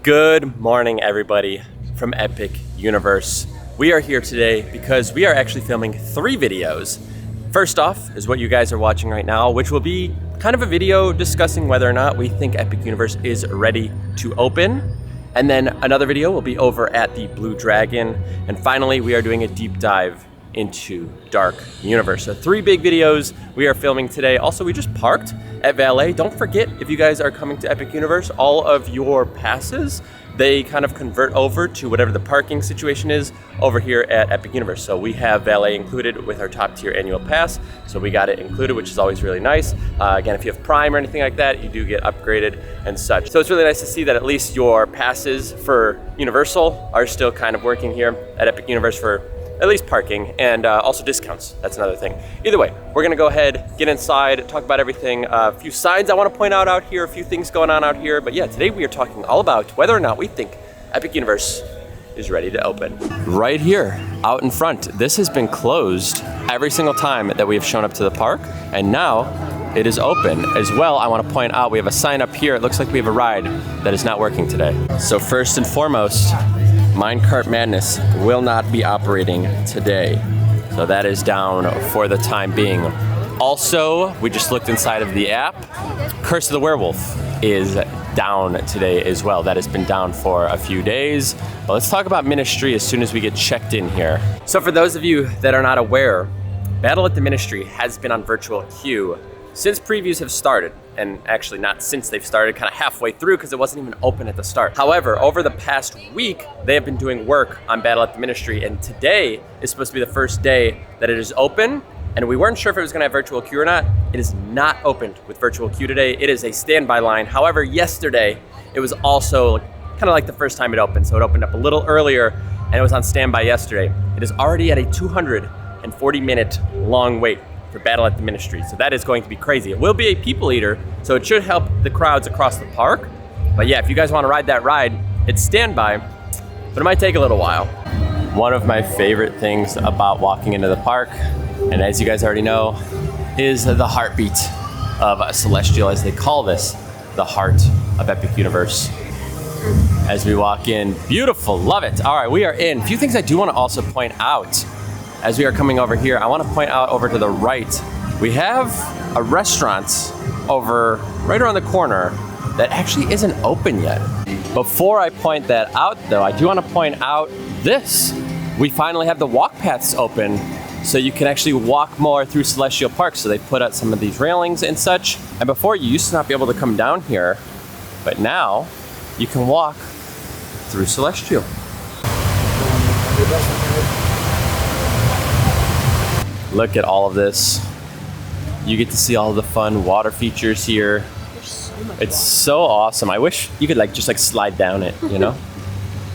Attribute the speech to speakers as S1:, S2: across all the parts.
S1: Good morning, everybody from Epic Universe. We are here today because we are actually filming 3 videos. First off is what you guys are watching right now, which will be kind of a video discussing whether or not we think Epic Universe is ready to open. And then another video will be over at the Blue Dragon. And finally, we are doing a deep dive into Dark Universe. So 3 big videos we are filming today. Also, we just parked at Valet. Don't forget, if you guys are coming to Epic Universe, all of your passes, they kind of convert over to whatever the parking situation is over here at Epic Universe. So we have Valet included with our top tier annual pass. So we got it included, which is always really nice. Again, if you have Prime or anything like that, you do get upgraded and such. So it's really nice to see that at least your passes for Universal are still kind of working here at Epic Universe for at least parking and also discounts. That's another thing. Either way, we're gonna go ahead, get inside, talk about everything. A few signs I wanna point out here, a few things going on out here. But yeah, today we are talking all about whether or not we think Epic Universe is ready to open. Right here, out in front, this has been closed every single time that we have shown up to the park, and now it is open as well. I wanna point out we have a sign up here. It looks like we have a ride that is not working today. So first and foremost, Minecart Madness will not be operating today. So that is down for the time being. Also, we just looked inside of the app. Curse of the Werewolf is down today as well. That has been down for a few days. But let's talk about Ministry as soon as we get checked in here. So for those of you that are not aware, Battle at the Ministry has been on virtual queue since previews have started, and actually not since they've started, kind of halfway through because it wasn't even open at the start. However, over the past week, they have been doing work on Battle at the Ministry, and today is supposed to be the first day that it is open, and we weren't sure if it was gonna have virtual queue or not. It is not opened with virtual queue today. It is a standby line. However, yesterday, it was also kind of like the first time it opened, so it opened up a little earlier, and it was on standby yesterday. It is already at a 240-minute long wait for Battle at the Ministry. So that is going to be crazy. It will be a people eater, so it should help the crowds across the park. But yeah, if you guys want to ride that ride, it's standby, but it might take a little while. One of my favorite things about walking into the park, and as you guys already know, is the heartbeat of Celestial, as they call this, the heart of Epic Universe. As we walk in, beautiful, love it. All right, we are in. A few things I do want to also point out as we are coming over here. I want to point out over to the right, we have a restaurant over right around the corner that actually isn't open yet. Before I point that out though, I do want to point out this. We finally have the walk paths open, so you can actually walk more through Celestial Park. So they put out some of these railings and such. And before, you used to not be able to come down here, but now you can walk through Celestial. Look at all of this. You get to see all of the fun water features here. It's so awesome. I wish you could just slide down it, you know?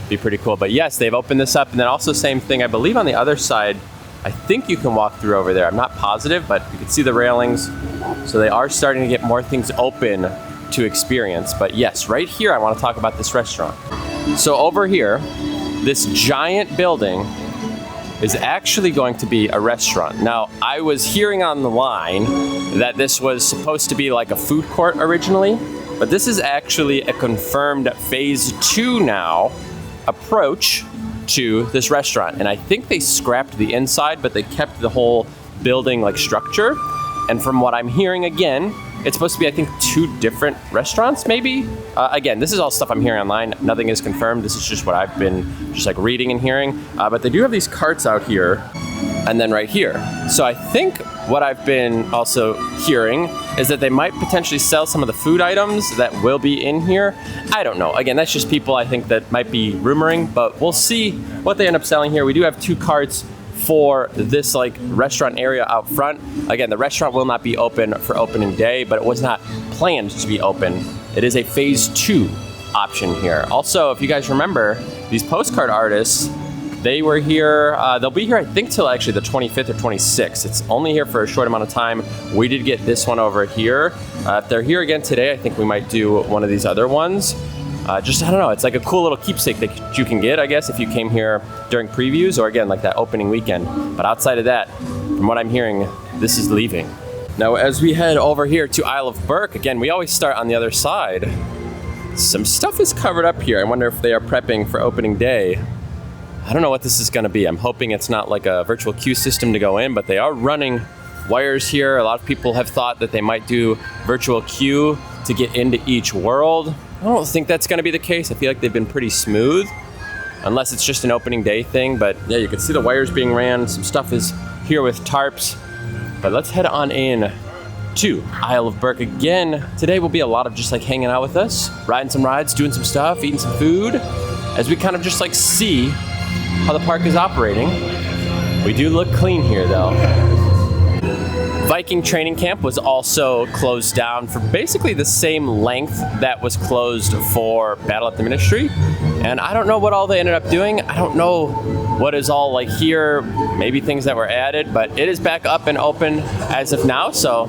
S1: Be pretty cool. But yes, they've opened this up. And then also same thing, I believe on the other side, I think you can walk through over there. I'm not positive, but you can see the railings. So they are starting to get more things open to experience. But yes, right here, I want to talk about this restaurant. So over here, this giant building is actually going to be a restaurant. Now, I was hearing on the line that this was supposed to be like a food court originally, but this is actually a confirmed phase 2 now approach to this restaurant. And I think they scrapped the inside, but they kept the whole building structure. And from what I'm hearing again, it's supposed to be, I think, 2 different restaurants, maybe? Again, this is all stuff I'm hearing online. Nothing is confirmed. This is just what I've been just reading and hearing. But they do have these carts out here and then right here. So I think what I've been also hearing is that they might potentially sell some of the food items that will be in here. I don't know. Again, that's just people I think that might be rumoring, but we'll see what they end up selling here. We do have 2 carts for this restaurant area out front. Again, the restaurant will not be open for opening day, but it was not planned to be open. It is a phase 2 option here. Also, if you guys remember, these postcard artists, they were here, they'll be here I think till actually the 25th or 26th. It's only here for a short amount of time. We did get this one over here. If they're here again today, I think we might do one of these other ones. I don't know, it's like a cool little keepsake that you can get, I guess, if you came here during previews or again, that opening weekend. But outside of that, from what I'm hearing, this is leaving. Now, as we head over here to Isle of Berk, again, we always start on the other side. Some stuff is covered up here. I wonder if they are prepping for opening day. I don't know what this is gonna be. I'm hoping it's not like a virtual queue system to go in, but they are running wires here. A lot of people have thought that they might do virtual queue to get into each world. I don't think that's gonna be the case. I feel like they've been pretty smooth, unless it's just an opening day thing. But yeah, you can see the wires being ran. Some stuff is here with tarps. But let's head on in to Isle of Berk again. Today will be a lot of just like hanging out with us, riding some rides, doing some stuff, eating some food, as we kind of just like see how the park is operating. We do look clean here though. Viking Training Camp was also closed down for basically the same length that was closed for Battle at the Ministry. And I don't know what all they ended up doing. I don't know what is all like here, maybe things that were added, but it is back up and open as of now, so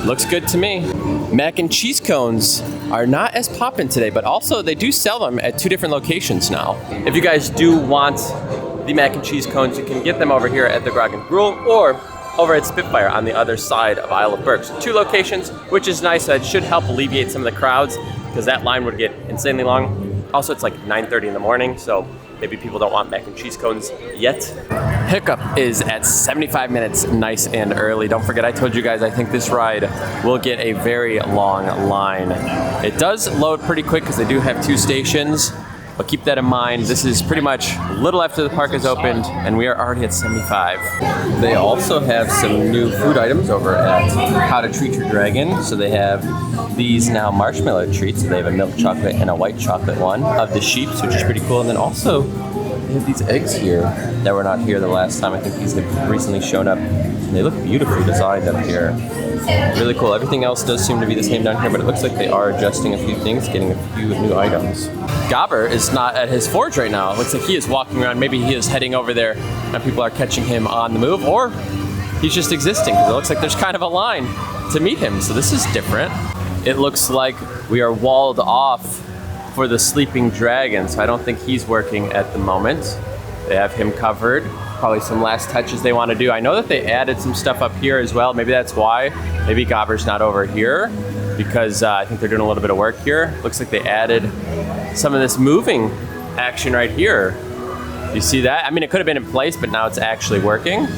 S1: looks good to me. Mac and cheese cones are not as poppin' today, but also they do sell them at 2 different locations now. If you guys do want the mac and cheese cones, you can get them over here at the Grog and Gruel or over at Spitfire on the other side of Isle of Berk. So 2 locations, which is nice. It should help alleviate some of the crowds because that line would get insanely long. Also, it's like 9:30 in the morning, so maybe people don't want mac and cheese cones yet. Hiccup is at 75 minutes, nice and early. Don't forget, I told you guys I think this ride will get a very long line. It does load pretty quick because they do have 2 stations, but keep that in mind. This is pretty much a little after the park is opened, and we are already at 75. They also have some new food items over at How to Treat Your Dragon. So they have these now marshmallow treats. So they have a milk chocolate and a white chocolate one of the sheeps, which is pretty cool. And then also they have these eggs here that were not here the last time. I think these have recently shown up. And they look beautifully designed up here. Really cool. Everything else does seem to be the same down here, but it looks like they are adjusting a few things, getting a few new items. Gobber is not at his forge right now. It looks like he is walking around. Maybe he is heading over there and people are catching him on the move, or he's just existing because it looks like there's kind of a line to meet him. So this is different. It looks like we are walled off for the sleeping dragon. So I don't think he's working at the moment. They have him covered. Probably some last touches they want to do. I know that they added some stuff up here as well. Maybe that's why. Maybe Gobber's not over here because I think they're doing a little bit of work here. Looks like they added some of this moving action right here. You see that? I mean, it could have been in place, but now it's actually working.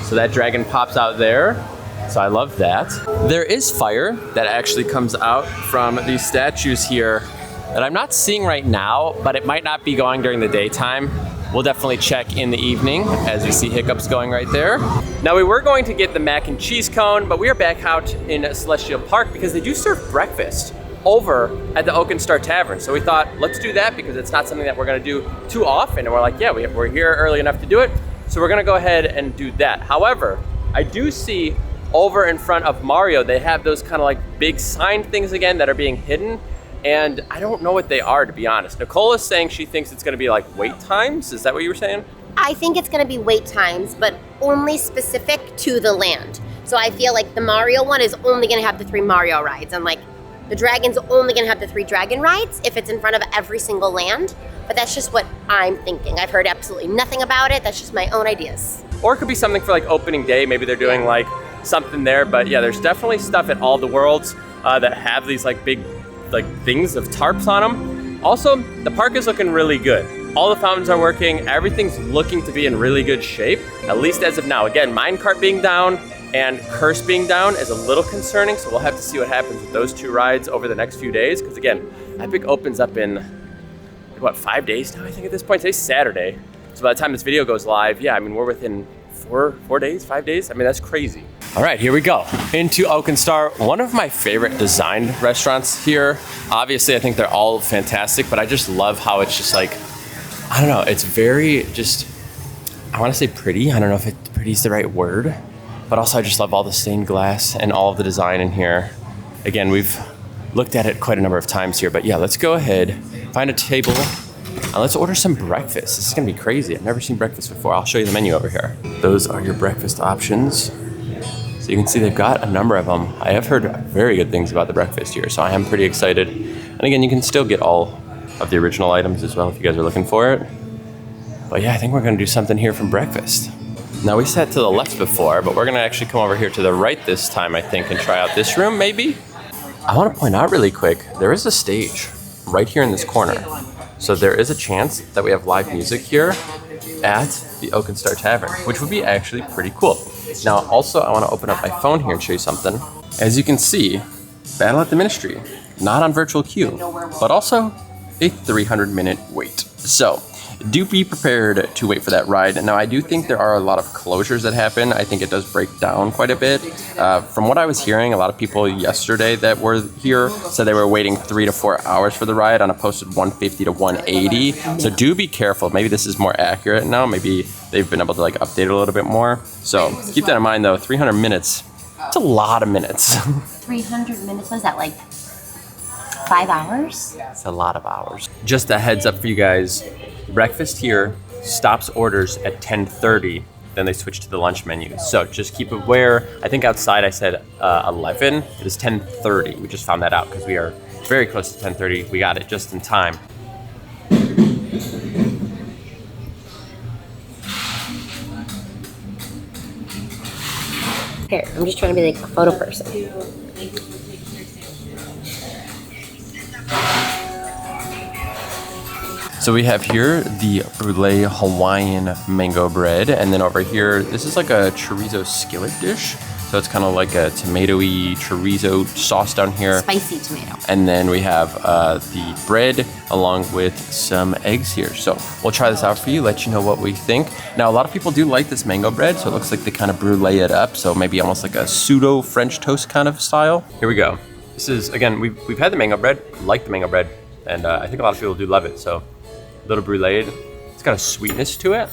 S1: So that dragon pops out there. So I love that. There is fire that actually comes out from these statues here that I'm not seeing right now, but it might not be going during the daytime. We'll definitely check in the evening as we see Hiccups going right there. Now we were going to get the mac and cheese cone, but we are back out in Celestial Park because they do serve breakfast over at the Oak and Star Tavern. So we thought, let's do that because it's not something that we're gonna do too often. And we're like, yeah, we're here early enough to do it. So we're gonna go ahead and do that. However, I do see over in front of Mario, they have those kind of like big sign things again that are being hidden. And I don't know what they are, to be honest. Nicole is saying she thinks it's gonna be like wait times. Is that what you were saying?
S2: I think it's gonna be wait times, but only specific to the land. So I feel like the Mario one is only gonna have the 3 Mario rides, and like the Dragon's only gonna have the 3 Dragon rides if it's in front of every single land. But that's just what I'm thinking. I've heard absolutely nothing about it. That's just my own ideas.
S1: Or it could be something for like opening day. Maybe they're doing like something there. But yeah, there's definitely stuff at all the worlds that have these like big like things of tarps on them. Also, the park is looking really good. All the fountains are working. Everything's looking to be in really good shape, at least as of now. Again, minecart being down and curse being down is a little concerning, so we'll have to see what happens with those 2 rides over the next few days. Because again, Epic opens up in, what, 5 days now, I think at this point. Today's Saturday. So by the time this video goes live, yeah, I mean, we're within 4 days, 5 days. I mean, that's crazy. All right, here we go into Oak and Star, one of my favorite designed restaurants here. Obviously, I think they're all fantastic, but I just love how it's just like, I don't know, it's very just, I want to say pretty. I don't know if pretty is the right word, but also I just love all the stained glass and all of the design in here. Again, we've looked at it quite a number of times here, but yeah, let's go ahead, find a table, and let's order some breakfast. This is gonna be crazy. I've never seen breakfast before. I'll show you the menu over here. Those are your breakfast options. So you can see they've got a number of them. I have heard very good things about the breakfast here, so I am pretty excited. And again, you can still get all of the original items as well if you guys are looking for it. But yeah, I think we're gonna do something here from breakfast. Now we sat to the left before, but we're gonna actually come over here to the right this time, I think, and try out this room, maybe? I wanna point out really quick, there is a stage right here in this corner. So there is a chance that we have live music here at the Oak and Star Tavern, which would be actually pretty cool. Now, also, I want to open up my phone here and show you something. As you can see, Battle at the Ministry, not on virtual queue, but also a 300-minute wait. So, do be prepared to wait for that ride. Now, I do think there are a lot of closures that happen. I think it does break down quite a bit. From what I was hearing, a lot of people yesterday that were here said they were waiting 3 to 4 hours for the ride on a posted 150 to 180. So do be careful. Maybe this is more accurate now. Maybe they've been able to like update it a little bit more. So keep that in mind though. 300 minutes, it's a lot of minutes.
S2: 300 minutes, was that like 5 hours?
S1: It's a lot of hours. Just a heads up for you guys. Breakfast here stops orders at 10:30. Then they switch to the lunch menu. So just keep aware. I think outside I said 11. It is 10:30. We just found that out because we are very close to 10:30. We got it just in time.
S2: Here, I'm just trying to be like a photo person.
S1: So we have here the brulee Hawaiian mango bread, and then over here, this is like a chorizo skillet dish. So it's kind of like a tomatoey chorizo sauce down here.
S2: Spicy tomato.
S1: And then we have the bread along with some eggs here. So we'll try this out for you, let you know what we think. Now, a lot of people do like this mango bread, so it looks like they kind of brulee it up. So maybe almost like a pseudo French toast kind of style. Here we go. This is, again, we've had the mango bread, like the mango bread, and I think a lot of people do love it. So a little bruleed. It's got a sweetness to it.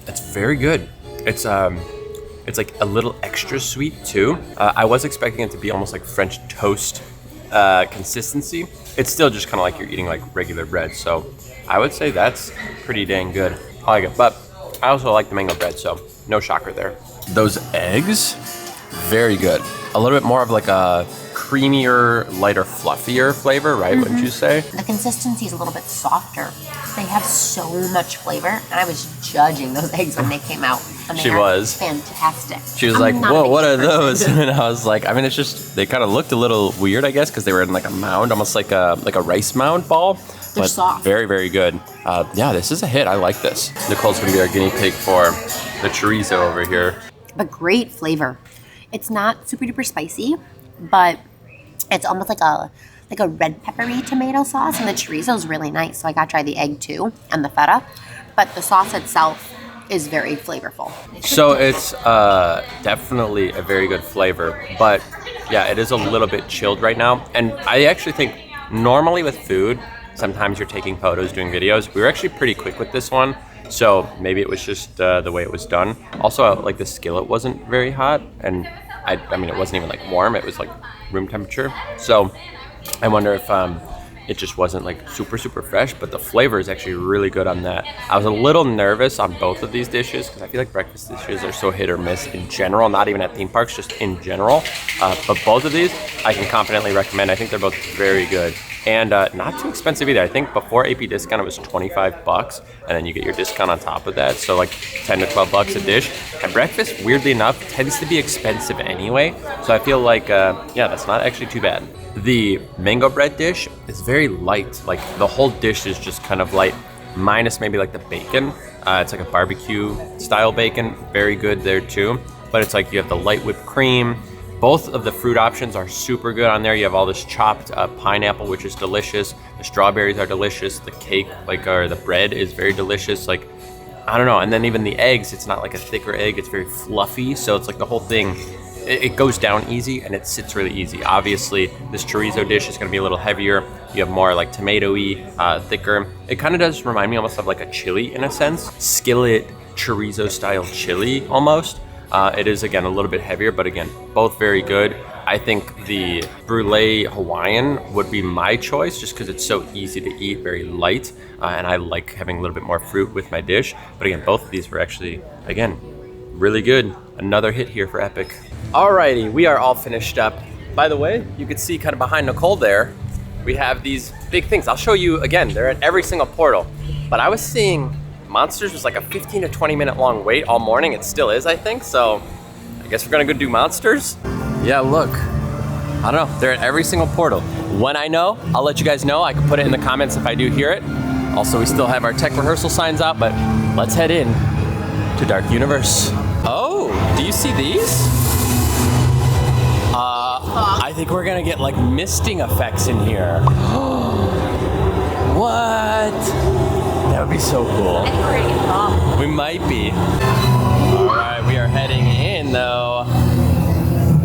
S1: It's very good. It's like a little extra sweet too. I was expecting it to be almost like French toast consistency. It's still just kind of like you're eating like regular bread. So I would say that's pretty dang good. I like it, but I also like the mango bread, so no shocker there. Those eggs, very good. A little bit more of like a creamier, lighter, fluffier flavor, right? Mm-hmm. Wouldn't you say?
S2: The consistency is a little bit softer. They have so much flavor, and I was judging those eggs when they came out. And they
S1: was
S2: fantastic.
S1: She was like, "Whoa, what are those?" And I was like, "I mean, it's just they kind of looked a little weird, I guess, because they were in like a mound, almost like a rice mound ball."
S2: They're soft.
S1: Very, very good. Yeah, this is a hit. I like this. Nicole's gonna be our guinea pig for the chorizo over here.
S2: But great flavor. It's not super duper spicy, but it's almost like a red peppery tomato sauce, and the chorizo is really nice. So I got to try the egg too and the feta, but the sauce itself is very flavorful.
S1: So it's definitely a very good flavor, but yeah, it is a little bit chilled right now. And I actually think normally with food, sometimes you're taking photos, doing videos. We were actually pretty quick with this one, so maybe it was just the way it was done. Also, like the skillet wasn't very hot, and I mean, it wasn't even like warm. It was like room temperature. So I wonder if it just wasn't like super fresh, but the flavor is actually really good on that. I was a little nervous on both of these dishes because I feel like breakfast dishes are so hit or miss in general, not even at theme parks, just in general. But both of these I can confidently recommend. I think they're both very good and not too expensive either. I think before AP discount it was $25, and then you get your discount on top of that, so like 10 to 12 bucks a dish. And breakfast, weirdly enough, tends to be expensive anyway, so I feel like yeah, that's not actually too bad. The mango bread dish is very light. Like the whole dish is just kind of light, minus maybe like the bacon. It's like a barbecue style bacon, very good there too. But it's like you have the light whipped cream. Both of the fruit options are super good on there. You have all this chopped pineapple, which is delicious. The strawberries are delicious. The cake, or the bread, is very delicious. Like, I don't know. And then even the eggs, it's not like a thicker egg. It's very fluffy. So it's like the whole thing, it goes down easy and it sits really easy. Obviously, this chorizo dish is going to be a little heavier. You have more like tomatoey, thicker. It kind of does remind me almost of like a chili in a sense. Skillet chorizo style chili almost. It is, again, a little bit heavier, but again, both very good. I think the brulee Hawaiian would be my choice just because it's so easy to eat, very light, and I like having a little bit more fruit with my dish. But again, both of these were actually, again, really good. Another hit here for Epic. Alrighty, we are all finished up. By the way, you can see kind of behind Nicole there, we have these big things. I'll show you again, they're at every single portal. But I was seeing Monsters was like a 15 to 20 minute long wait all morning. It still is, I think. So I guess we're gonna go do Monsters. Yeah, look, I don't know. They're at every single portal. When I know, I'll let you guys know. I can put it in the comments if I do hear it. Also, we still have our tech rehearsal signs out, but let's head in to Dark Universe. Oh, do you see these? I think we're gonna get like misting effects in here. What? That would be so cool.
S2: I think we're gonna get bombed.
S1: We might be. All right, we are heading in though.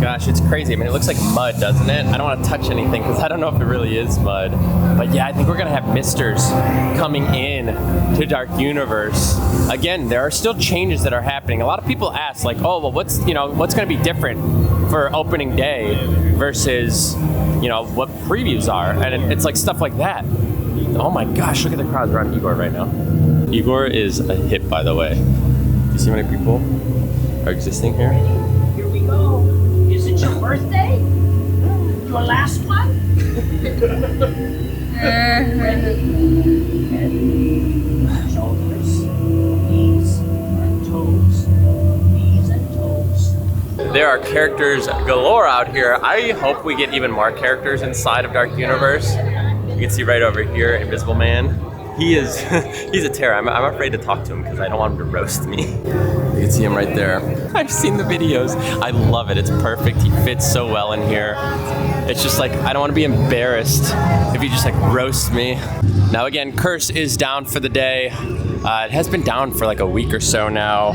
S1: Gosh, it's crazy. I mean, it looks like mud, doesn't it? I don't want to touch anything because I don't know if it really is mud. But yeah, I think we're gonna have misters coming in to Dark Universe. Again, there are still changes that are happening. A lot of people ask, like, oh, well, what's gonna be different for opening day versus, what previews are? And it's like stuff like that. Oh my gosh, look at the crowds around Igor right now. Igor is a hit, by the way. You see how many people are existing here?
S3: Here we go. Is it your birthday? Your last one? Ready? Shoulders, knees, and toes. Knees and toes.
S1: There are characters galore out here. I hope we get even more characters inside of Dark Universe. You can see right over here, Invisible Man. He's a terror. I'm afraid to talk to him because I don't want him to roast me. You can see him right there. I've seen the videos. I love it. It's perfect. He fits so well in here. It's just like, I don't want to be embarrassed if he just like roasts me. Now again, Curse is down for the day. It has been down for like a week or so now.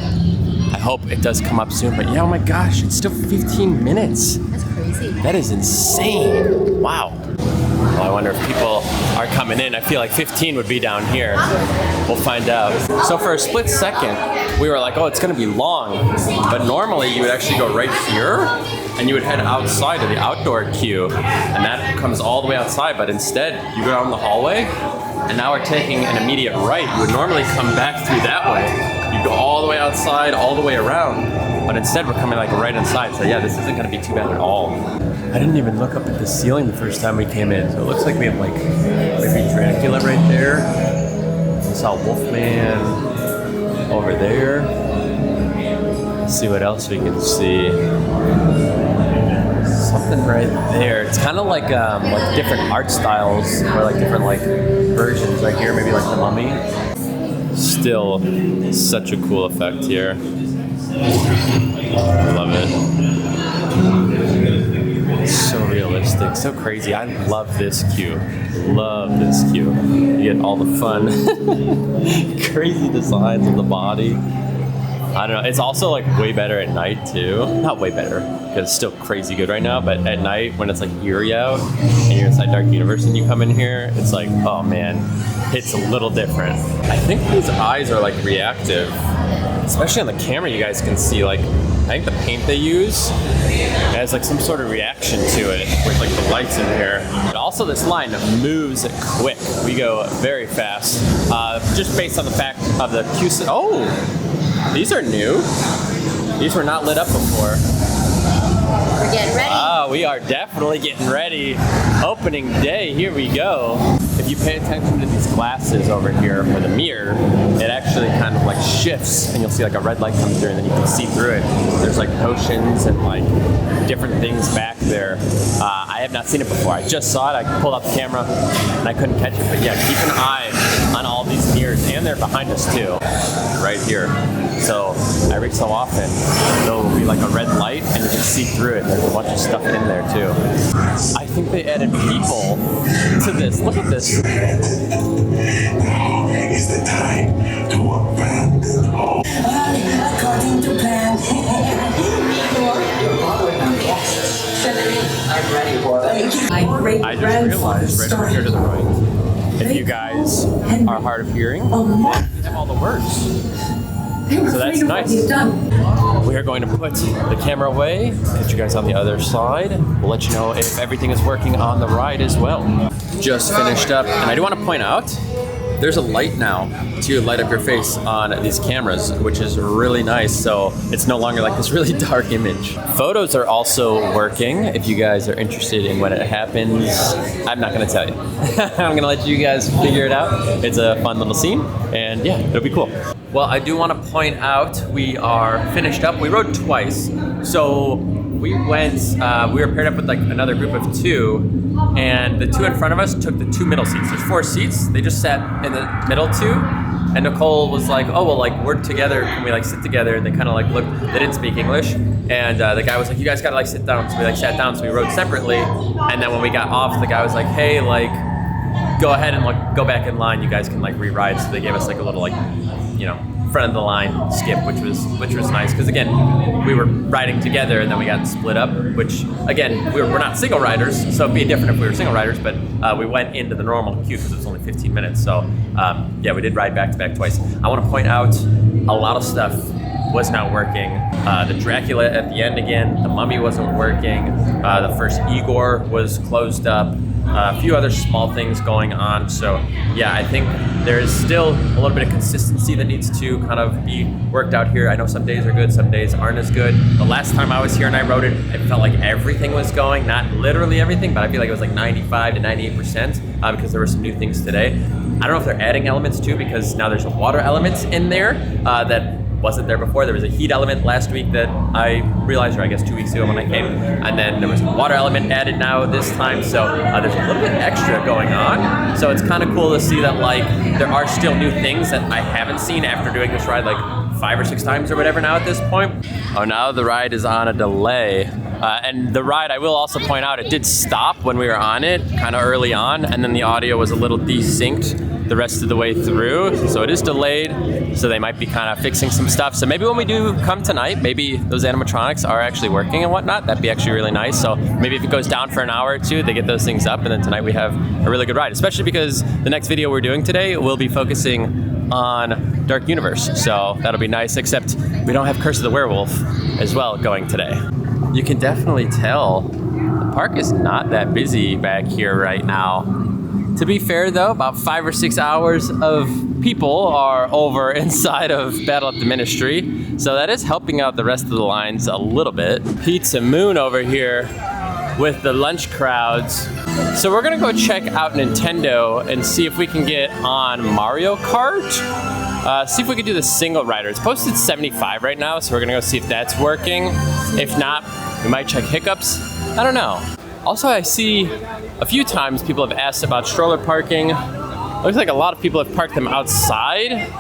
S1: I hope it does come up soon, but yeah, oh my gosh, it's still 15 minutes.
S2: That's crazy.
S1: That is insane. Wow. Well, I wonder if people are coming in. I feel like 15 would be down here. We'll find out. So for a split second, we were like, oh, it's gonna be long. But normally you would actually go right here and you would head outside to the outdoor queue. And that comes all the way outside, but instead you go down the hallway and now we're taking an immediate right. You would normally come back through that way. You'd go all the way outside, all the way around. But instead we're coming like right inside. So yeah, this isn't gonna be too bad at all. I didn't even look up at the ceiling the first time we came in. So it looks like we have like maybe Dracula right there. We saw Wolfman over there. Let's see what else we can see. Something right there. It's kind of like different art styles or like different like versions right here. Maybe like the Mummy. Still such a cool effect here. I love it. So realistic, so crazy. I love this queue. Love this queue. You get all the fun, crazy designs of the body. I don't know. It's also like way better at night too. Not way better, because it's still crazy good right now. But at night, when it's like eerie out and you're inside Dark Universe and you come in here, it's like, oh man, it's a little different. I think these eyes are like reactive, especially on the camera. You guys can see like, I think the paint they use has like some sort of reaction to it with like the lights in here. But also this line moves quick. We go very fast, just based on the fact of the queue. Oh, these are new. These were not lit up before.
S2: We're getting ready.
S1: Oh, we are definitely getting ready. Opening day, here we go. If you pay attention to these glasses over here for the mirror, it actually kind of like shifts and you'll see like a red light come through and then you can see through it. There's like potions and like different things back there. I have not seen it before. I just saw it. I pulled out the camera and I couldn't catch it. But yeah, keep an eye on all these mirrors, and they're behind us too, right here. So every so often there'll be like a red light and you can see through it. There's a bunch of stuff in there too. I think they added people to this. Look at this.
S4: Now is the time to abandon all. According to plan.
S3: I'm ready for them.
S1: I just realized right over here to the right, if you guys are hard of hearing, you have all the words. So that's nice. We are going to put the camera away, put you guys on the other side. We'll let you know if everything is working on the ride as well. Just finished up, and I do want to point out, there's a light now to light up your face on these cameras, which is really nice. So it's no longer like this really dark image. Photos are also working. If you guys are interested in when it happens, I'm not gonna tell you. I'm gonna let you guys figure it out. It's a fun little scene, and yeah, it'll be cool. Well, I do want to point out we are finished up. We rode twice. So we went, we were paired up with like another group of 2, and the 2 in front of us took the 2 middle seats. There's 4 seats. They just sat in the middle 2, and Nicole was like, oh, well, like, we're together. Can we like sit together? And they kind of like looked, they didn't speak English. And the guy was like, you guys gotta like sit down. So we like sat down, so we rode separately. And then when we got off, the guy was like, hey, like, go ahead and like go back in line. You guys can like re-ride. So they gave us like a little like, you know, front of the line skip, which was nice, because again, we were riding together and then we got split up, which again, we're not single riders, so it'd be different if we were single riders, but we went into the normal queue because it was only 15 minutes. So yeah, we did ride back to back twice. I want to point out a lot of stuff was not working. The Dracula at the end again, the Mummy wasn't working, the first Igor was closed up, a few other small things going on. So yeah, I think there is still a little bit of consistency that needs to kind of be worked out here. I know some days are good, some days aren't as good. The last time I was here and I rode it, it felt like everything was going, not literally everything, but I feel like it was like 95 to 98% because there were some new things today. I don't know if they're adding elements too, because now there's a water element in there that wasn't there before. There was a heat element last week that I realized, or I guess 2 weeks ago when I came, and then there was a water element added now this time, so there's a little bit extra going on. So it's kind of cool to see that like there are still new things that I haven't seen after doing this ride like 5 or 6 times or whatever now at this point. Oh, now the ride is on a delay. And the ride, I will also point out, it did stop when we were on it, kind of early on, and then the audio was a little desynced the rest of the way through, so it is delayed, so they might be kind of fixing some stuff. So maybe when we do come tonight, maybe those animatronics are actually working and whatnot. That'd be actually really nice. So maybe if it goes down for an hour or 2, they get those things up, and then tonight we have a really good ride, especially because the next video we're doing today will be focusing on Dark Universe, so that'll be nice, except we don't have Curse of the Werewolf as well going today. You can definitely tell the park is not that busy back here right now. To be fair though, about 5 or 6 hours of people are over inside of Battle at the Ministry, so that is helping out the rest of the lines a little bit. Pizza Moon over here with the lunch crowds. So we're gonna go check out Nintendo and see if we can get on Mario Kart. See if we can do the single rider. It's posted 75 right now, so we're gonna go see if that's working. If not, we might check Hiccups. I don't know. Also, I see a few times people have asked about stroller parking. Looks like a lot of people have parked them outside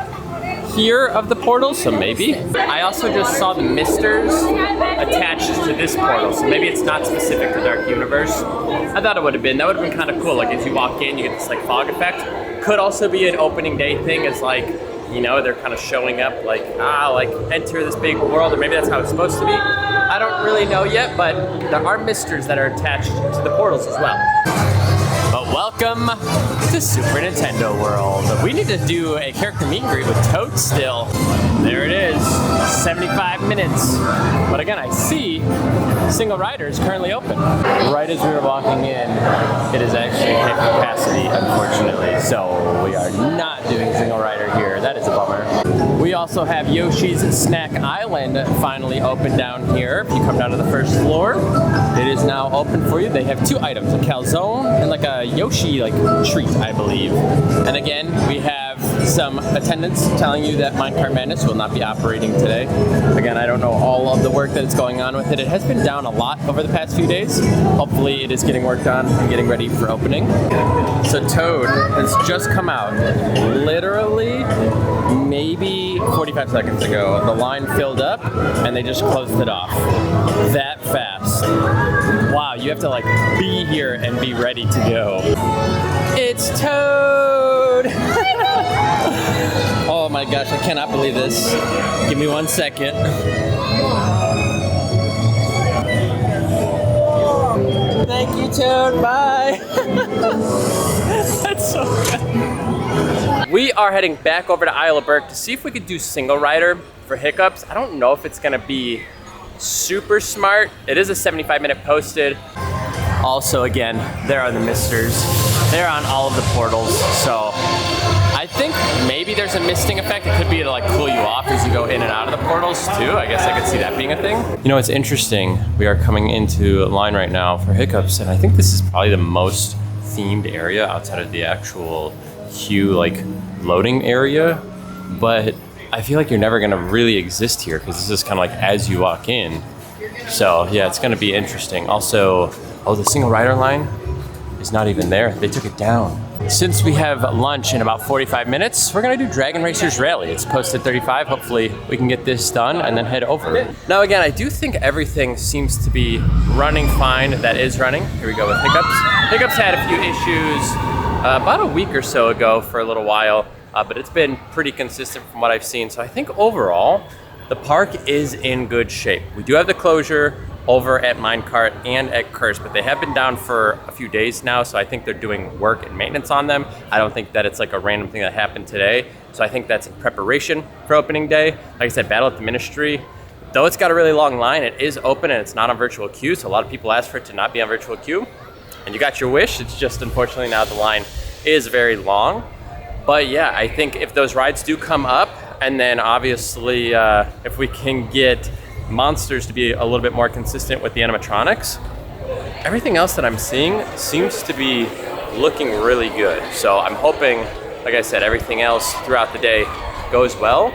S1: here of the portal, so maybe. I also just saw the misters attached to this portal, so maybe it's not specific to Dark Universe. I thought it would have been. That would have been kind of cool. Like as you walk in, you get this like fog effect. Could also be an opening day thing, as like, you know, they're kind of showing up like, like enter this big world, or maybe that's how it's supposed to be. I don't really know yet, but there are misters that are attached to the portals as well. But welcome to Super Nintendo World. We need to do a character meet and greet with Toad still. There it is, 75 minutes. But again, I see single rider is currently open. Right as we were walking in, it is actually hit capacity, unfortunately. So we are not doing single rider here. That is a bummer. We also have Yoshi's Snack Island finally open down here. If you come down to the first floor, it is now open for you. They have 2 items, a calzone and like a Yoshi like treat, I believe. And again, we have some attendants telling you that Minecart Madness will not be operating today. Again, I don't know all of the work that is going on with it. It has been down a lot over the past few days. Hopefully it is getting worked on and getting ready for opening. So Toad has just come out. Literally, maybe 45 seconds ago. The line filled up and they just closed it off. That fast. Wow, you have to like be here and be ready to go. It's Toad! Oh my gosh, I cannot believe this. Give me 1 second. Thank you, Toad. Bye. That's so good. We are heading back over to Isle of Berk to see if we could do single rider for Hiccups. I don't know if it's gonna be super smart. It is a 75-minute posted. Also, again, there are the misters. They're on all of the portals, so I think maybe there's a misting effect. It could be to like cool you off as you go in and out of the portals too. I guess I could see that being a thing. You know, it's interesting. We are coming into a line right now for Hiccups, and I think this is probably the most themed area outside of the actual queue like loading area, but I feel like you're never gonna really exist here because this is kind of like as you walk in, So yeah, it's gonna be interesting. Also, oh, the single rider line is not even there. They took it down. Since we have lunch in about 45 minutes, we're gonna do Dragon Racers Rally. It's posted 35. Hopefully we can get this done and then head over. Now again, I do think everything seems to be running fine. That is running. Here we go with Hiccups. Hiccups had a few issues about a week or so ago for a little while, but it's been pretty consistent from what I've seen. So I think overall, the park is in good shape. We do have the closure over at Minecart and at Curse, but they have been down for a few days now, so I think they're doing work and maintenance on them. I don't think that it's like a random thing that happened today, so I think that's in preparation for opening day. Like I said, Battle at the Ministry, though it's got a really long line, it is open and it's not on virtual queue, so a lot of people ask for it to not be on virtual queue, and you got your wish. It's just unfortunately now the line is very long. But yeah, I think if those rides do come up, and then obviously if we can get monsters to be a little bit more consistent with the animatronics, everything else that I'm seeing seems to be looking really good. So I'm hoping, like I said, everything else throughout the day goes well.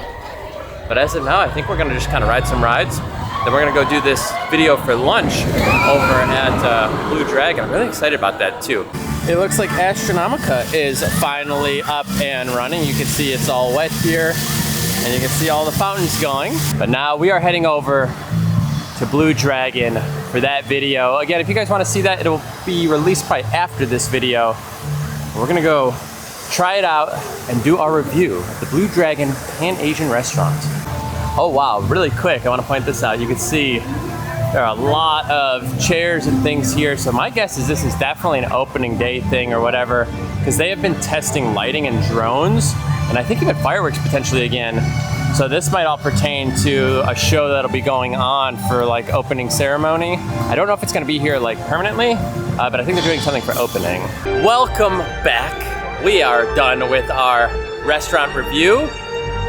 S1: But as of now, I think we're gonna just kind of ride some rides. Then we're gonna go do this video for lunch over at Blue Dragon. I'm really excited about that too. It looks like Astronomica is finally up and running. You can see it's all wet here, and you can see all the fountains going. But now we are heading over to Blue Dragon for that video. Again, if you guys want to see that, it'll be released probably after this video. We're gonna go try it out and do our review of the Blue Dragon Pan-Asian restaurant. Oh wow, really quick, I want to point this out. You can see there are a lot of chairs and things here. So my guess is this is definitely an opening day thing or whatever, because they have been testing lighting and drones, and I think even fireworks potentially again. So this might all pertain to a show that'll be going on for like opening ceremony. I don't know if it's gonna be here like permanently, but I think they're doing something for opening. Welcome back. We are done with our restaurant review.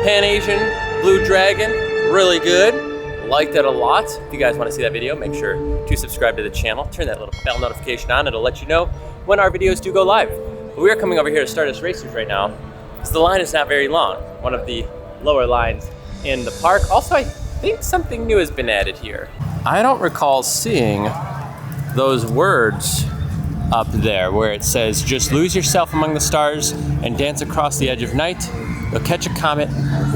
S1: Pan-Asian Blue Dragon, really good. Liked it a lot. If you guys want to see that video, make sure to subscribe to the channel. Turn that little bell notification on. It'll let you know when our videos do go live. But we are coming over here to Stardust Racers right now, because the line is not very long. One of the lower lines in the park. Also, I think something new has been added here. I don't recall seeing those words up there where it says, "Just lose yourself among the stars and dance across the edge of night. You'll catch a comet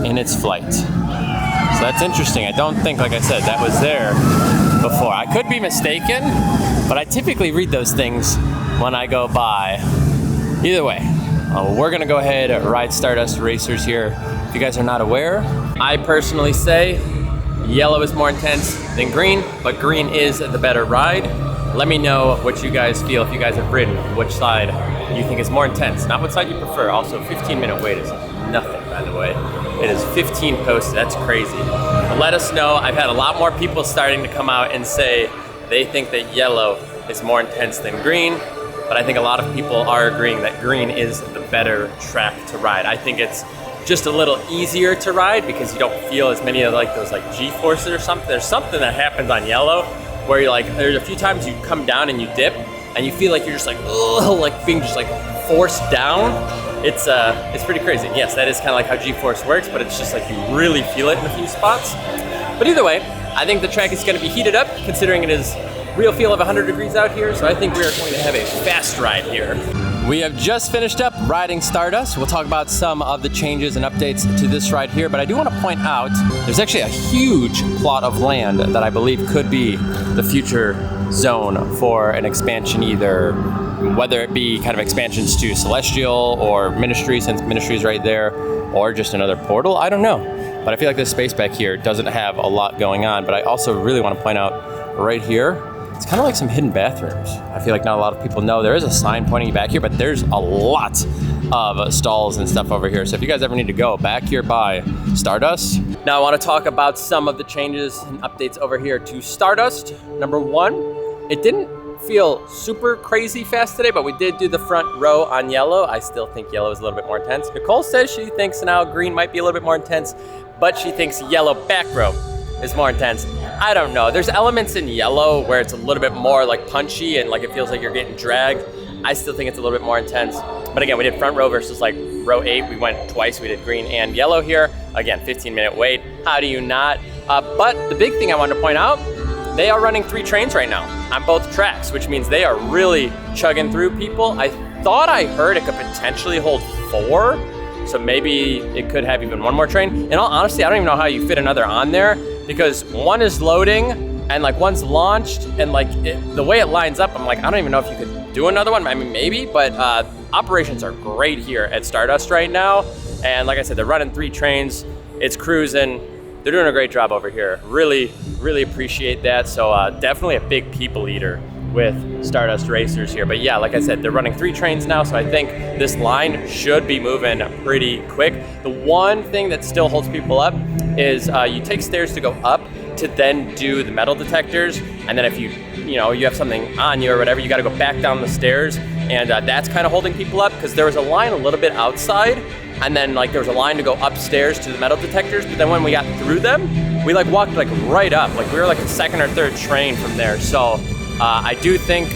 S1: in its flight." So that's interesting. I don't think, like I said, that was there before. I could be mistaken, but I typically read those things when I go by. Either way, we're gonna go ahead and ride Stardust Racers here. If you guys are not aware, I personally say yellow is more intense than green, but green is the better ride. Let me know what you guys feel, if you guys have ridden, which side you think is more intense, not what side you prefer. Also, 15-minute wait is nothing, by the way. It is 15 posted, that's crazy. But let us know. I've had a lot more people starting to come out and say they think that yellow is more intense than green, but I think a lot of people are agreeing that green is the better track to ride. I think it's just a little easier to ride because you don't feel as many of like those like G-forces or something. There's something that happens on yellow where you're like, there's a few times you come down and you dip and you feel like you're just like, ugh, like being just like forced down. It's pretty crazy. Yes, that is kind of like how G-force works, but it's just like you really feel it in a few spots. But either way, I think the track is going to be heated up considering it is real feel of 100 degrees out here, so I think we are going to have a fast ride here. We have just finished up riding Stardust. We'll talk about some of the changes and updates to this ride here, but I do want to point out there's actually a huge plot of land that I believe could be the future zone for an expansion, either whether it be kind of expansions to Celestial or Ministry, since Ministry is right there, or just another portal. I don't know, but I feel like this space back here doesn't have a lot going on. But I also really want to point out right here, it's kind of like some hidden bathrooms. I feel like not a lot of people know. There is a sign pointing back here, but there's a lot of stalls and stuff over here. So if you guys ever need to go back here by Stardust. Now I want to talk about some of the changes and updates over here to Stardust. Number one, it didn't feel super crazy fast today, but we did do the front row on yellow. I still think yellow is a little bit more intense. Nicole says she thinks now green might be a little bit more intense, but she thinks yellow back row is more intense. I don't know. There's elements in yellow where it's a little bit more like punchy and like it feels like you're getting dragged. I still think it's a little bit more intense. But again, we did front row versus like row 8. We went twice. We did green and yellow here. Again, 15-minute wait. How do you not? But the big thing I wanted to point out, they are running 3 trains right now on both tracks, which means they are really chugging through people. I thought I heard it could potentially hold 4, so maybe it could have even 1 more train. In all honesty, I don't even know how you fit another on there, because 1 is loading and like 1's launched, and like the way it lines up, I'm like, I don't even know if you could do another one. I mean, maybe, but operations are great here at Stardust right now. And like I said, they're running 3 trains. It's cruising. They're doing a great job over here. Really, really appreciate that. So definitely a big people eater with Stardust Racers here. But yeah, like I said, they're running 3 trains now, so I think this line should be moving pretty quick. The one thing that still holds people up is you take stairs to go up to then do the metal detectors, and then if you have something on you or whatever, you got to go back down the stairs, and that's kind of holding people up, because there was a line a little bit outside, and then like there was a line to go upstairs to the metal detectors, but then when we got through them, we like walked like right up, like we were like a 2nd or 3rd train from there. So I do think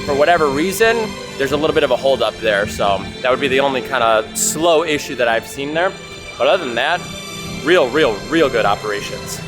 S1: for whatever reason, there's a little bit of a hold up there. So that would be the only kind of slow issue that I've seen there. But other than that, real good operations.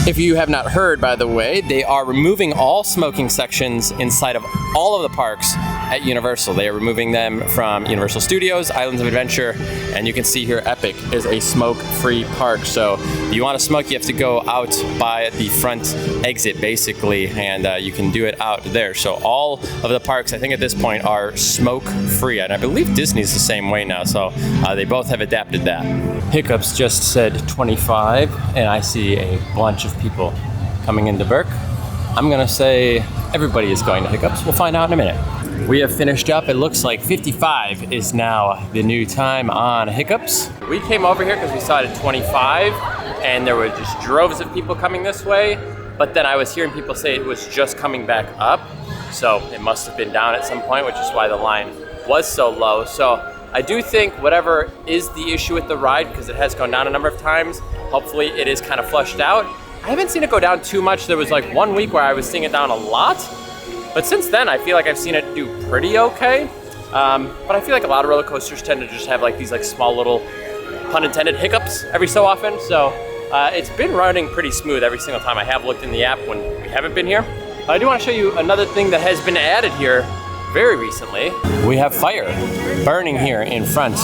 S1: If you have not heard, by the way, they are removing all smoking sections inside of all of the parks at Universal. They are removing them from Universal Studios, Islands of Adventure, and you can see here Epic is a smoke-free park. So if you want to smoke, you have to go out by the front exit, basically, and you can do it out there. So all of the parks, I think at this point, are smoke-free, and I believe Disney's the same way now, so they both have adapted that. Hiccups just said 25, and I see a bunch of people coming into Burke. I'm gonna say everybody is going to Hiccups. We'll find out in a minute. We have finished up. It looks like 55 is now the new time on Hiccups. We came over here because we saw it at 25, and there were just droves of people coming this way, but then I was hearing people say it was just coming back up, so it must have been down at some point, which is why the line was so low. So I do think whatever is the issue with the ride, because it has gone down a number of times, hopefully it is kind of flushed out. I haven't seen it go down too much. There was like 1 week where I was seeing it down a lot, but since then I feel like I've seen it do pretty okay. But I feel like a lot of roller coasters tend to just have like these like small little, pun intended, hiccups every so often. So it's been running pretty smooth every single time I have looked in the app when we haven't been here. I do want to show you another thing that has been added here very recently. We have fire burning here in front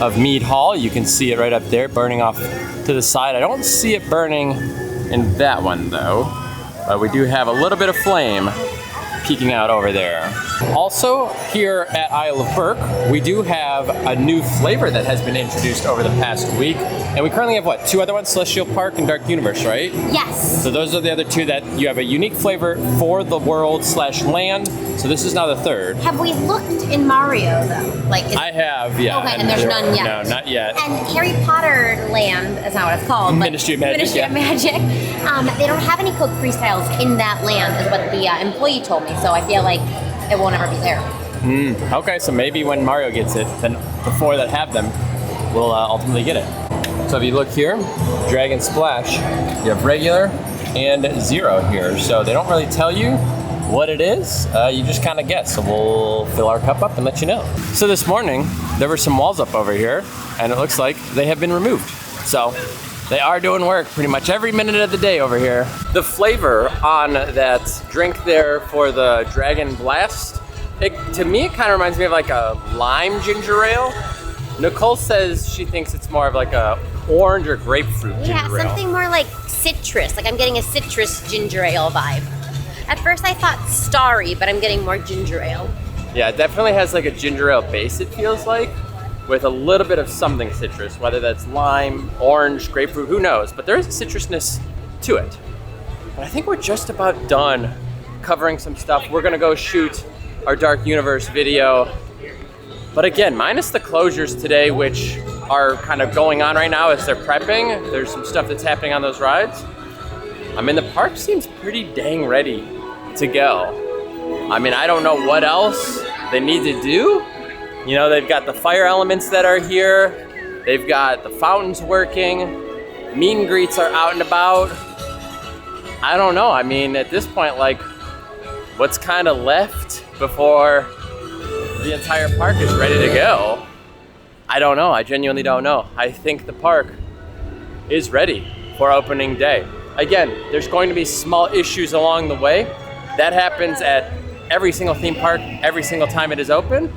S1: of Mead Hall. You can see it right up there burning off to the side. I don't see it burning in that one though, but we do have a little bit of flame peeking out over there. Also here at Isle of Burke, we do have a new flavor that has been introduced over the past week, and we currently have what, 2 other ones, Celestial Park and Dark Universe, right?
S2: Yes.
S1: So those are the other 2 that you have a unique flavor for the world/land. So this is now the 3rd.
S2: Have we looked in Mario though?
S1: I have, yeah.
S2: Okay, and there's none yet.
S1: No, not yet.
S2: And Harry Potter Land, that's not what it's called.
S1: Ministry of Magic,
S2: Ministry of Magic. They don't have any Coke freestyles in that land, is what the employee told me. So I feel like it won't ever be there.
S1: Okay, so maybe when Mario gets it, then before that have them, we'll ultimately get it. So if you look here, Dragon Splash, you have regular and 0 here. So they don't really tell you what it is, you just kind of guess. So we'll fill our cup up and let you know. So this morning, there were some walls up over here, and it looks like they have been removed. So they are doing work pretty much every minute of the day over here. The flavor on that drink there for the Dragon Blast, to me it kind of reminds me of like a lime ginger ale. Nicole says she thinks it's more of like a orange or grapefruit ginger ale.
S2: Yeah, something more like citrus. Like I'm getting a citrus ginger ale vibe. At first I thought starry, but I'm getting more ginger ale.
S1: Yeah, it definitely has like a ginger ale base, it feels like, with a little bit of something citrus, whether that's lime, orange, grapefruit, who knows, but there is a citrusness to it. But I think we're just about done covering some stuff. We're gonna go shoot our Dark Universe video. But again, minus the closures today, which are kind of going on right now as they're prepping. There's some stuff that's happening on those rides. I mean, the park seems pretty dang ready to go. I mean, I don't know what else they need to do. You know, they've got the fire elements that are here. They've got the fountains working. Meet and greets are out and about. I don't know. I mean, at this point, like, what's kind of left before the entire park is ready to go? I don't know. I genuinely don't know. I think the park is ready for opening day. again, there's going to be small issues along the way. That happens at every single theme park, every single time it is open.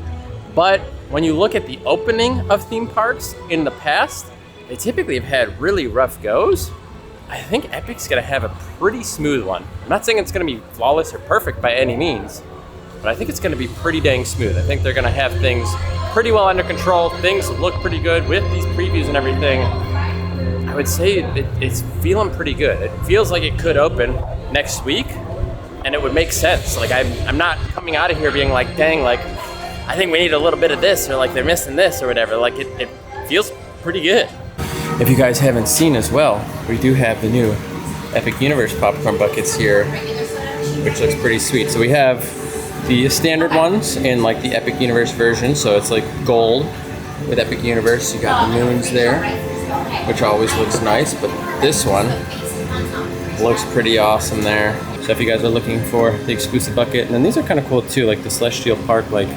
S1: But when you look at the opening of theme parks in the past, they typically have had really rough goes. I think Epic's gonna have a pretty smooth one. I'm not saying it's gonna be flawless or perfect by any means, but I think it's gonna be pretty dang smooth. I think they're gonna have things pretty well under control. Things look pretty good with these previews and everything. I would say it's feeling pretty good. It feels like it could open next week, and it would make sense. Like I'm not coming out of here being like, dang, like I think we need a little bit of this, or like they're missing this or whatever. Like it feels pretty good. If you guys haven't seen as well, we do have the new Epic Universe popcorn buckets here, which looks pretty sweet. So we have the standard ones in like the Epic Universe version. So it's like gold with Epic Universe. You got the moons there, which always looks nice, but this one looks pretty awesome there. So if you guys are looking for the exclusive bucket, and then these are kind of cool too, like the Celestial Park, like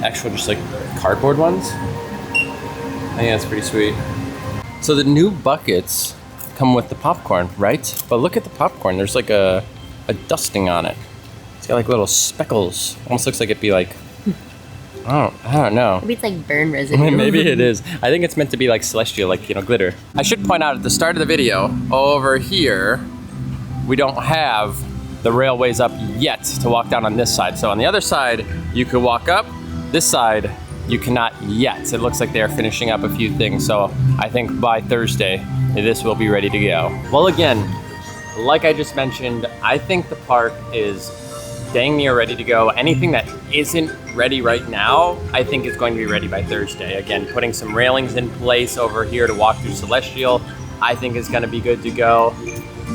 S1: actual just like cardboard ones. I think that's pretty sweet. So the new buckets come with the popcorn, right? But look at the popcorn. There's like a dusting on it. It's got like little speckles. Almost looks like it'd be like, I don't know.
S2: Maybe it's like burn residue.
S1: Maybe it is. I think it's meant to be like celestial, like, you know, glitter. I should point out at the start of the video, over here, we don't have the railways up yet to walk down on this side. So on the other side, you could walk up. This side, you cannot yet. It looks like they're finishing up a few things. So I think by Thursday, this will be ready to go. Well, again, like I just mentioned, I think the park is dang near ready to go. Anything that isn't ready right now, I think is going to be ready by Thursday. Again, putting some railings in place over here to walk through Celestial, I think is gonna be good to go.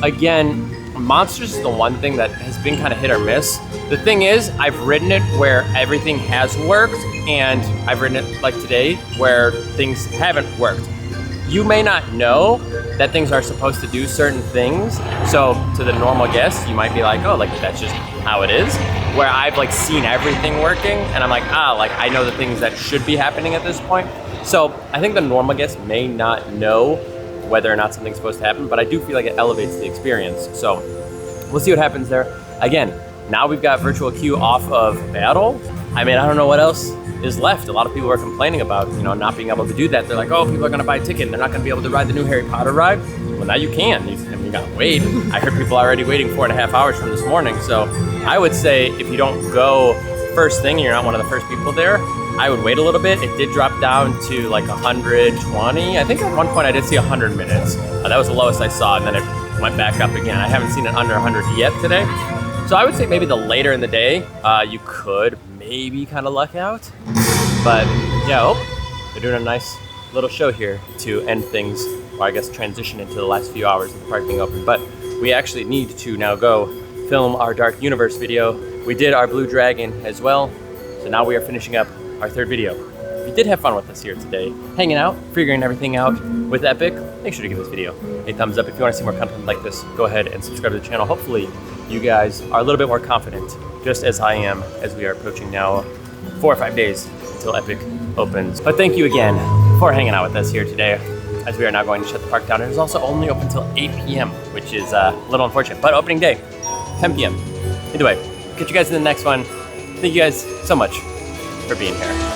S1: Again, Monsters is the one thing that has been kind of hit or miss. The thing is, I've ridden it where everything has worked, and I've ridden it like today where things haven't worked. You may not know that things are supposed to do certain things. So to the normal guest, you might be like, oh, like that's just how it is. Where I've like seen everything working, and I'm like, like I know the things that should be happening at this point. So I think the normal guest may not know whether or not something's supposed to happen, but I do feel like it elevates the experience. So we'll see what happens there. Again, now we've got virtual queue off of Battle. I mean, I don't know what else is left. A lot of people are complaining about, you know, not being able to do that. They're like, oh, people are gonna buy a ticket and they're not gonna be able to ride the new Harry Potter ride. Well, now you can. You gotta wait. I heard people already waiting 4.5 hours from this morning. So I would say if you don't go first thing and you're not one of the first people there, I would wait a little bit. It did drop down to like 120. I think at one point I did see 100 minutes. That was the lowest I saw, and then it went back up again. I haven't seen it under 100 yet today. So I would say maybe the later in the day, you could maybe kind of luck out. But yeah, they're doing a nice little show here to end things, or I guess transition into the last few hours of the park being open. But we actually need to now go film our Dark Universe video. We did our Blue Dragon as well. So now we are finishing up our third video. If you did have fun with us here today, hanging out, figuring everything out with Epic, make sure to give this video a thumbs up. If you want to see more content like this, go ahead and subscribe to the channel. Hopefully you guys are a little bit more confident, just as I am, as we are approaching now 4 or 5 days until Epic opens. But thank you again for hanging out with us here today, as we are now going to shut the park down. It is also only open until 8 p.m., which is a little unfortunate, but opening day, 10 p.m. Either way, catch you guys in the next one. Thank you guys so much for being here.